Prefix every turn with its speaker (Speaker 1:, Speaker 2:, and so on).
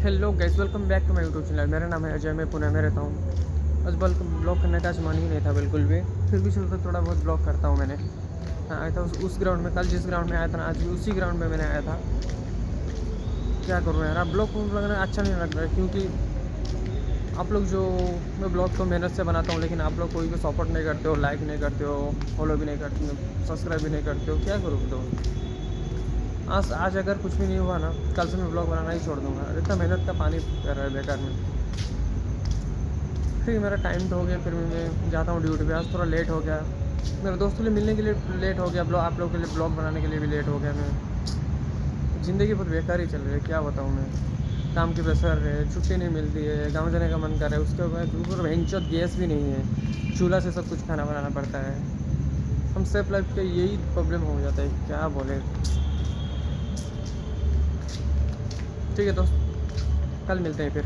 Speaker 1: Hello guys, welcome back to my YouTube channel. मेरा नाम है अजय, मैं पुणे में रहता हूँ। बस बल्कि ब्लॉग करने का आज मन ही नहीं था बिल्कुल भी, फिर भी सोचा थोड़ा बहुत ब्लॉग करता हूँ। मैंने आया था उस ग्राउंड में, कल जिस ग्राउंड में आया था ना, आज भी उसी ग्राउंड में मैंने आया था। क्या करूँ यार, अब ब्लॉग लगना अच्छा नहीं लग रहा है, क्योंकि आप लोग जो, मैं ब्लॉग तो मेहनत से बनाता हूँ, लेकिन आप लोग कोई भी सपोर्ट नहीं करते हो, लाइक नहीं करते हो, फॉलो भी नहीं करते हो, सब्सक्राइब भी नहीं करते हो। क्या करूँ दोस्त? आज अगर कुछ भी नहीं हुआ ना, कल से मैं ब्लॉग बनाना ही छोड़ दूँगा। इतना मेहनत का पानी कर रहा है बेकार में। फिर मेरा टाइम तो हो गया, फिर मैं जाता हूँ ड्यूटी पे। आज थोड़ा लेट हो गया, मेरे दोस्तों से मिलने के लिए लेट हो गया, आप लोगों के लिए ब्लॉग बनाने के लिए भी लेट हो गया। मैं ज़िंदगी बहुत बेकार ही चल रही है, क्या बताऊँ मैं। काम की प्रेशर है, छुट्टी नहीं मिलती है, गाँव जाने का मन कर रहा है, उसके बाद ऊपर भयंकर गैस भी नहीं है, चूल्हा से सब कुछ खाना बनाना पड़ता है। हम सेफ लाइफ के यही प्रॉब्लम हो जाता है, क्या बोले। ठीक है दोस्त, कल मिलते हैं फिर।